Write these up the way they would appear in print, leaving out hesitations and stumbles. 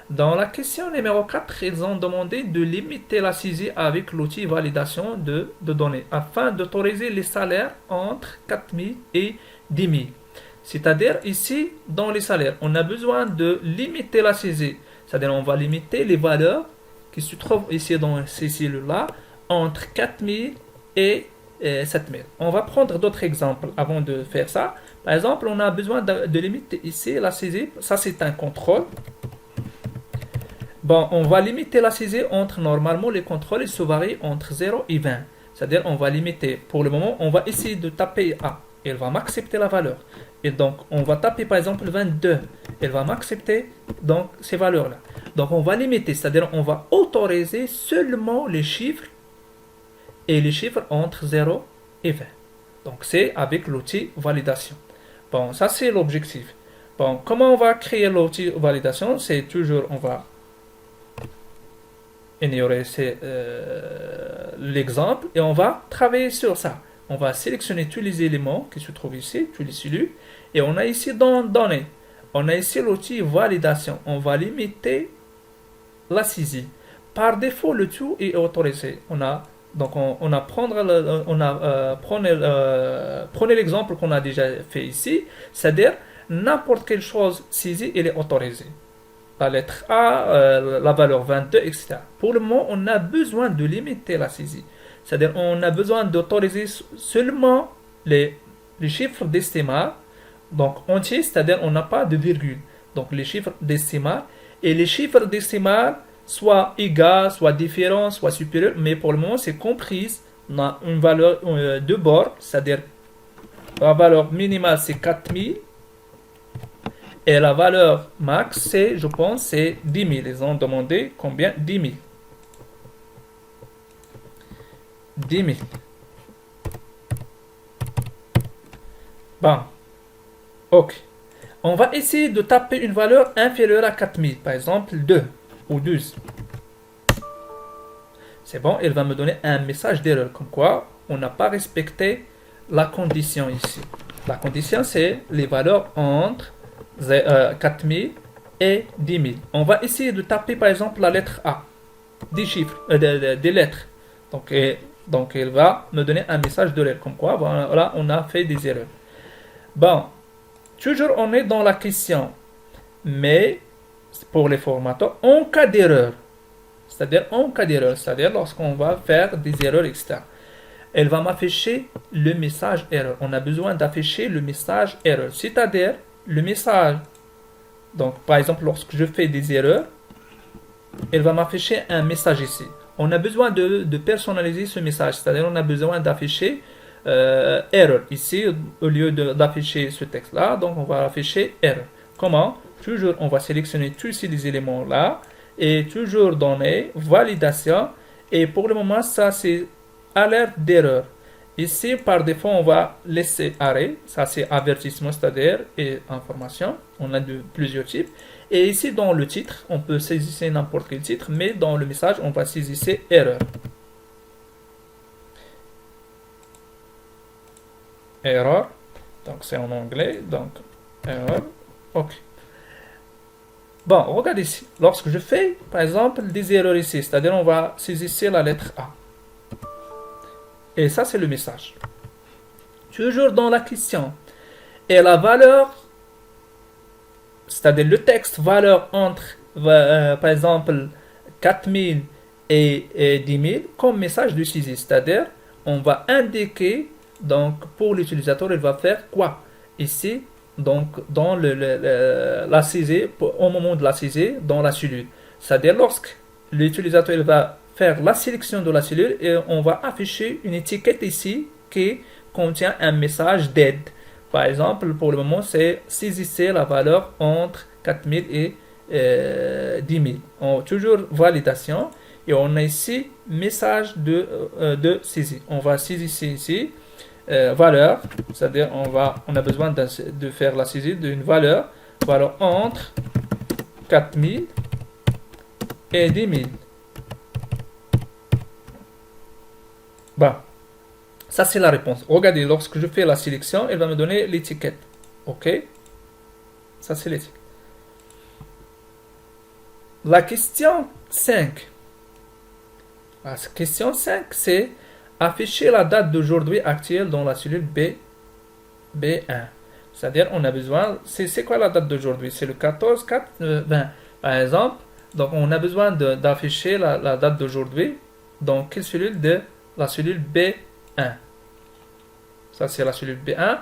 Dans la question numéro 4, ils ont demandé de limiter la saisie avec l'outil validation de données afin d'autoriser les salaires entre 4000 et 10 000. C'est-à-dire ici, dans les salaires, on a besoin de limiter la saisie. C'est-à-dire on va limiter les valeurs qui se trouvent ici dans ces cellules-là entre 4000 et 7000. On va prendre d'autres exemples avant de faire ça. Par exemple, on a besoin de limiter ici la saisie. Ça, c'est un contrôle. Bon, on va limiter la saisie entre, normalement, les contrôles ils se varient entre 0 et 20. C'est-à-dire, on va limiter, pour le moment, on va essayer de taper A. Il va m'accepter la valeur. Et donc, on va taper, par exemple, 22. Il va m'accepter, donc, ces valeurs-là. Donc, on va limiter, c'est-à-dire, on va autoriser seulement les chiffres et les chiffres entre 0 et 20. Donc, c'est avec l'outil validation. Bon, ça, c'est l'objectif. Bon, comment on va créer l'outil validation? C'est toujours, on va ignorer l'exemple et on va travailler sur ça. On va sélectionner tous les éléments qui se trouvent ici, tous les cellules, et on a ici dans données. On a ici l'outil validation. On va limiter la saisie. Par défaut, le tout est autorisé. Prenez l'exemple qu'on a déjà fait ici, c'est-à-dire n'importe quelle chose saisie, elle est autorisée. La lettre A, la valeur 22, etc. Pour le moment, on a besoin de limiter la saisie. C'est-à-dire on a besoin d'autoriser seulement les chiffres décimales, donc entiers, c'est-à-dire on n'a pas de virgule. Donc les chiffres décimales, et les chiffres décimales, soit égales, soit différents, soit supérieurs, mais pour le moment, c'est comprise. On a une valeur de bord, c'est-à-dire la valeur minimale, c'est 4000. Et la valeur max, c'est, je pense, c'est 10 000. Ils ont demandé combien? 10 000. 10 000. Bon. Ok. On va essayer de taper une valeur inférieure à 4000. Par exemple, 2 ou 12. C'est bon, il va me donner un message d'erreur. Comme quoi, on n'a pas respecté la condition ici. La condition, c'est les valeurs entre 4000 et 10 000. On va essayer de taper par exemple la lettre A, des chiffres, des lettres. Donc il va me donner un message d'erreur, comme quoi voilà, on a fait des erreurs. Bon, toujours on est dans la question, mais pour les formateurs, en cas d'erreur, c'est-à-dire lorsqu'on va faire des erreurs, etc. Elle va m'afficher le message erreur. On a besoin d'afficher le message erreur, c'est-à-dire le message. Donc, par exemple, lorsque je fais des erreurs, elle va m'afficher un message ici. On a besoin de personnaliser ce message, c'est-à-dire on a besoin d'afficher erreur. Ici, au lieu d'afficher ce texte-là, donc on va afficher erreur. Comment? Toujours, on va sélectionner tous ces éléments-là et toujours donner validation. Et pour le moment, ça c'est alerte d'erreur. Ici, par défaut, on va laisser arrêt. Ça, c'est avertissement, c'est-à-dire et information. On a plusieurs types. Et ici, dans le titre, on peut saisir n'importe quel titre, mais dans le message, on va saisir erreur. Erreur. Donc, c'est en anglais. Donc, erreur. OK. Bon, regardez ici. Lorsque je fais, par exemple, des erreurs ici, c'est-à-dire on va saisir la lettre A. Et ça, c'est le message. Toujours dans la question. Et la valeur, c'est-à-dire le texte valeur entre, par exemple, 4000 et 10 000 comme message de saisie. C'est-à-dire, on va indiquer, donc pour l'utilisateur, il va faire quoi? Ici, donc dans la saisie, au moment de la saisie, dans la cellule. C'est-à-dire, lorsque l'utilisateur il va faire la sélection de la cellule et on va afficher une étiquette ici qui contient un message d'aide. Par exemple, pour le moment, c'est saisissez la valeur entre 4000 et 10 000. Toujours validation. Et on a ici message de saisie. On va saisir ici valeur, c'est-à-dire on a besoin de faire la saisie d'une valeur entre 4000 et 10 000. Bon, ça c'est la réponse. Regardez, lorsque je fais la sélection, elle va me donner l'étiquette. Ok? Ça c'est l'étiquette. La question 5. La question 5, c'est afficher la date d'aujourd'hui actuelle dans la cellule B1. C'est-à-dire, on a besoin, c'est quoi la date d'aujourd'hui? C'est le 14, 4, 20. Par exemple, donc on a besoin d'afficher la date d'aujourd'hui dans quelle cellule? De la cellule B1. Ça, c'est la cellule B1.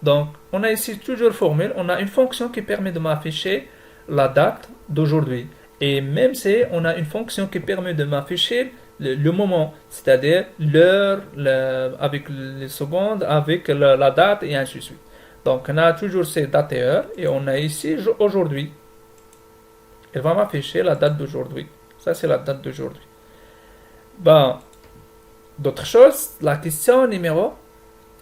Donc, on a ici toujours formule, on a une fonction qui permet de m'afficher la date d'aujourd'hui. Et même si on a une fonction qui permet de m'afficher le moment, c'est-à-dire l'heure, avec les secondes, avec la date et ainsi de suite. Donc, on a toujours ces dates et heures et on a ici aujourd'hui. Elle va m'afficher la date d'aujourd'hui. Ça, c'est la date d'aujourd'hui. Bon, d'autres choses, la question numéro,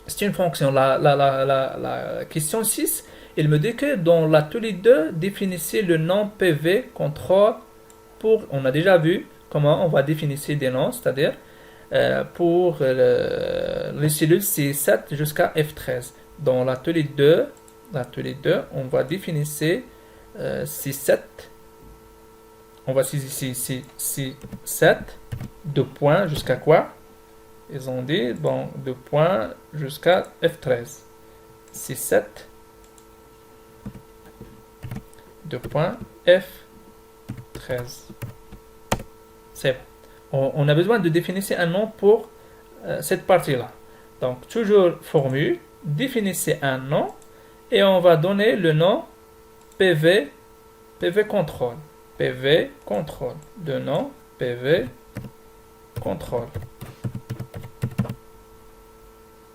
c'est une fonction. La question 6, il me dit que dans l'atelier 2, définissez le nom PV contrôle pour, on a déjà vu comment on va définir des noms, c'est-à-dire pour les cellules C7 jusqu'à F13. Dans l'atelier 2, on va définir C7. On va saisir C7 de points jusqu'à quoi? Ils ont dit, bon, de points jusqu'à F13. C7 de points F13. C'est bon. On a besoin de définir un nom pour cette partie-là. Donc, toujours formule, définissez un nom et on va donner le nom PV contrôle. PV contrôle. De nom PV contrôle.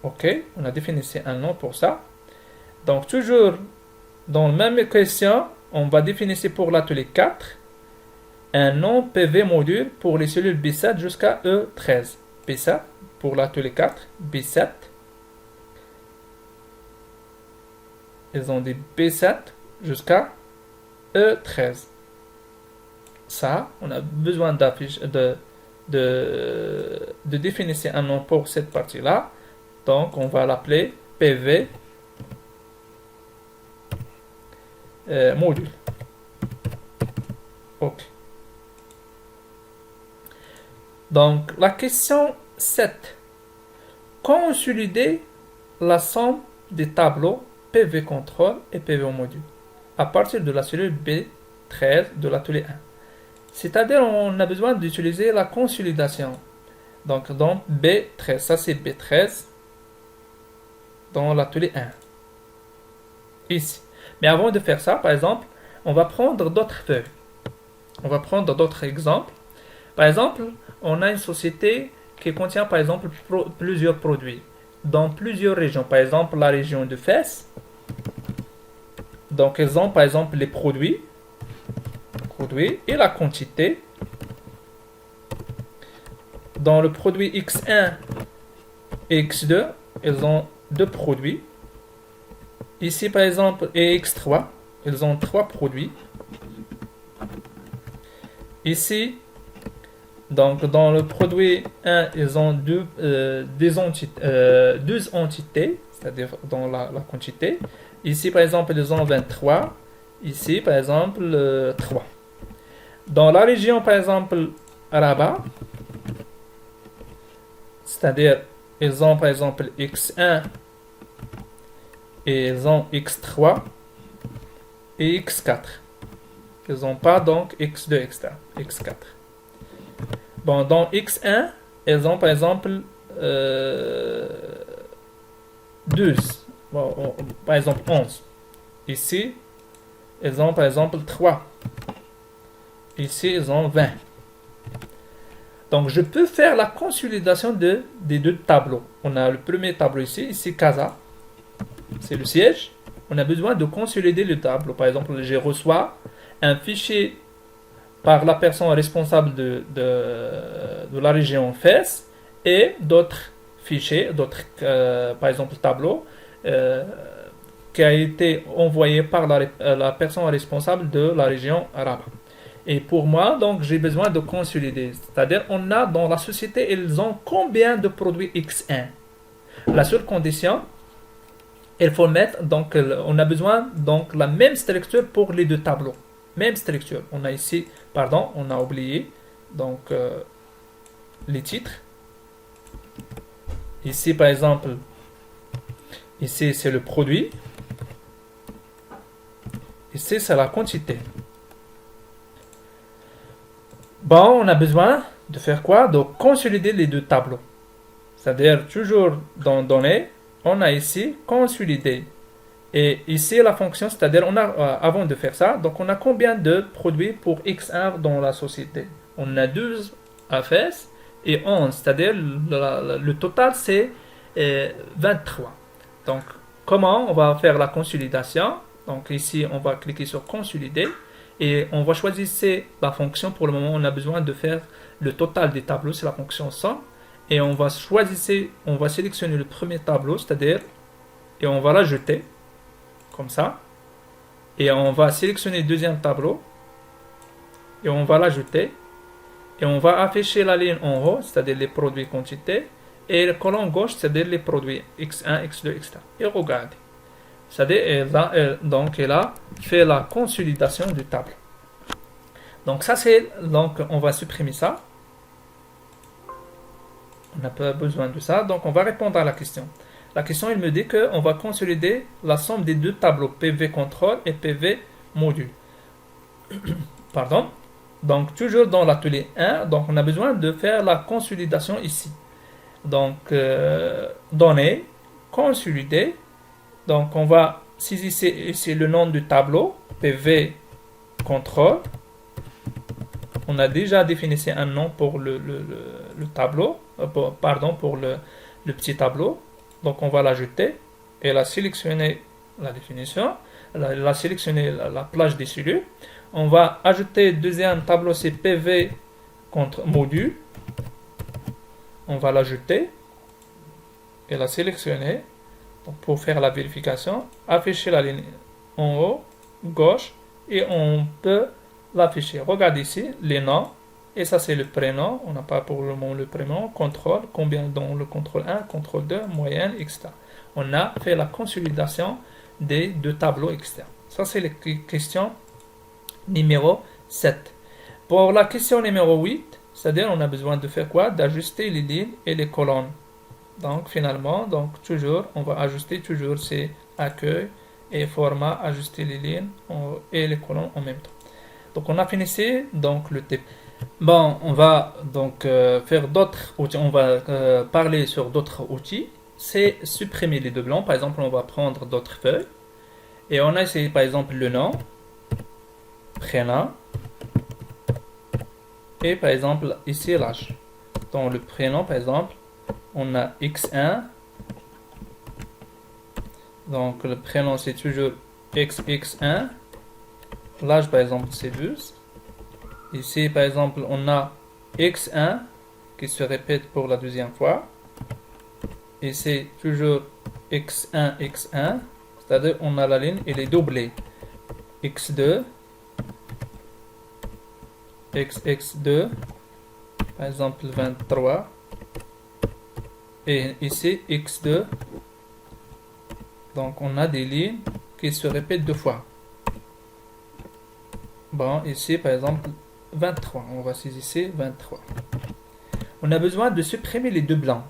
Ok, on a défini un nom pour ça. Donc, toujours dans la même question, on va définir pour l'atelier 4 un nom PV module pour les cellules B7 jusqu'à E13. B7 pour l'atelier 4, B7. Ils ont dit B7 jusqu'à E13. Ça, on a besoin de définir un nom pour cette partie-là. Donc, on va l'appeler PV module. Ok. Donc, la question 7. Consolider la somme des tableaux PV contrôle et PV module à partir de la cellule B13 de l'atelier 1. C'est-à-dire, on a besoin d'utiliser la consolidation. Donc, dans B13, ça c'est B13 dans l'atelier 1. Ici. Mais avant de faire ça, par exemple, on va prendre d'autres feuilles. On va prendre d'autres exemples. Par exemple, on a une société qui contient, par exemple, plusieurs produits dans plusieurs régions. Par exemple, la région de Fès. Donc, ils ont, par exemple, les produits et la quantité. Dans le produit X1 et X2, ils ont deux produits. Ici, par exemple, et X3, ils ont trois produits. Ici, donc dans le produit 1, ils ont deux entités, c'est-à-dire dans la quantité. Ici, par exemple, ils ont 23. Ici, par exemple, 3. Dans la région, par exemple, Rabat, c'est-à-dire, ils ont, par exemple, X1 et ils ont X3 et X4. Ils n'ont pas donc X2, X4. Bon, dans X1, ils ont par exemple 12. Bon, par exemple 11. Ici, ils ont par exemple 3. Ici, ils ont 20. Donc, je peux faire la consolidation des deux tableaux. On a le premier tableau ici Casa. C'est le siège. On a besoin de consolider le tableau. Par exemple, je reçois un fichier par la personne responsable de la région Fès et d'autres fichiers, d'autres, par exemple, tableaux, qui a été envoyé par la personne responsable de la région arabe. Et pour moi, donc, j'ai besoin de consolider. C'est-à-dire, on a dans la société, ils ont combien de produits X1. La seule condition, il faut mettre, donc, on a besoin, donc, la même structure pour les deux tableaux. Même structure. On a ici, pardon, on a oublié, donc, les titres. Ici, par exemple, ici, c'est le produit. Ici, c'est la quantité. Bon, on a besoin de faire quoi? De consolider les deux tableaux. C'est-à-dire, toujours dans données, on a ici consolider. Et ici, la fonction, c'est-à-dire, on a, avant de faire ça, donc on a combien de produits pour X1 dans la société? On a 12 AFS et 11, c'est-à-dire, le total, c'est 23. Donc, comment on va faire la consolidation? Donc, ici, on va cliquer sur consolider. Et on va choisir la fonction. Pour le moment, on a besoin de faire le total des tableaux, c'est la fonction somme. Et on va sélectionner le premier tableau, c'est-à-dire, et on va l'ajouter, comme ça. Et on va sélectionner le deuxième tableau, et on va l'ajouter. Et on va afficher la ligne en haut, c'est-à-dire les produits quantité, et le colonne gauche, c'est-à-dire les produits X1, X2, etc. Et regardez. C'est-à-dire, donc, elle a fait la consolidation du tableau. Donc, ça, c'est. Donc, on va supprimer ça. On n'a pas besoin de ça. Donc, on va répondre à la question. La question, il me dit qu'on va consolider la somme des deux tableaux, PV contrôle et PV module. Pardon. Donc, toujours dans l'atelier 1, donc, on a besoin de faire la consolidation ici. Donc, données, consolider. Donc, on va saisir ici le nom du tableau, PV contrôle. On a déjà défini un nom pour le tableau, pour le petit tableau. Donc, on va l'ajouter et la sélectionner la définition, la sélectionner la plage des cellules. On va ajouter le deuxième tableau, c'est PV contre module. On va l'ajouter et la sélectionner. Donc, pour faire la vérification, afficher la ligne en haut, gauche, et on peut l'afficher. Regardez ici, les noms, et ça c'est le prénom, on n'a pas pour le moment le prénom, contrôle, combien dans le contrôle 1, contrôle 2, moyenne, etc. On a fait la consolidation des deux tableaux externes. Ça c'est la question numéro 7. Pour la question numéro 8, c'est-à-dire on a besoin de faire quoi? D'ajuster les lignes et les colonnes. Donc finalement, donc toujours, on va ajuster toujours ces accueils et format, ajuster les lignes et les colonnes en même temps. Donc on a fini ici, donc le type. Bon, on va donc faire d'autres outils, on va parler sur d'autres outils. C'est supprimer les deux blancs. Par exemple, on va prendre d'autres feuilles. Et on a ici par exemple le nom, prénom. Et par exemple ici l'âge. Dans le prénom par exemple, on a X1. Donc le prénom c'est toujours XX1. L'âge par exemple c'est 12. Ici par exemple on a X1 qui se répète pour la deuxième fois. Et c'est toujours X1, X1. C'est-à-dire on a la ligne, elle est doublée. X2, XX2, par exemple 23. Et ici X2. Donc on a des lignes qui se répètent deux fois. Bon, ici par exemple 23. On va saisir ici 23. On a besoin de supprimer les deux blancs.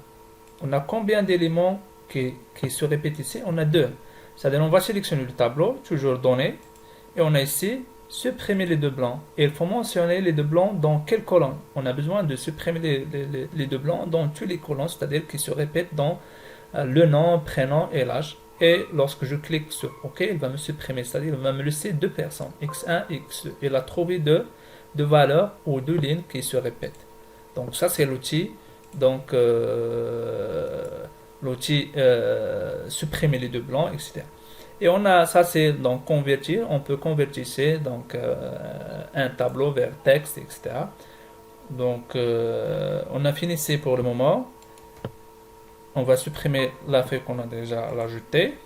On a combien d'éléments qui se répètent ici? On a deux. C'est-à-dire on va sélectionner le tableau, toujours donné. Et on a ici supprimer les deux blancs. Et il faut mentionner les deux blancs dans quelle colonne. On a besoin de supprimer les deux blancs dans toutes les colonnes, c'est-à-dire qui se répètent dans le nom, prénom et l'âge. Et lorsque je clique sur OK, il va me supprimer, c'est-à-dire il va me laisser deux personnes, X1 et X2. Il a trouvé deux valeurs ou deux lignes qui se répètent. Donc ça c'est l'outil. Donc l'outil supprimer les deux blancs, etc. Et on a ça c'est donc convertir. On peut convertir donc un tableau vers texte, etc. Donc on a fini ici pour le moment. On va supprimer la feuille qu'on a déjà ajoutée.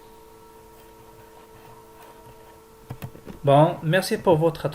Bon, merci pour votre attention.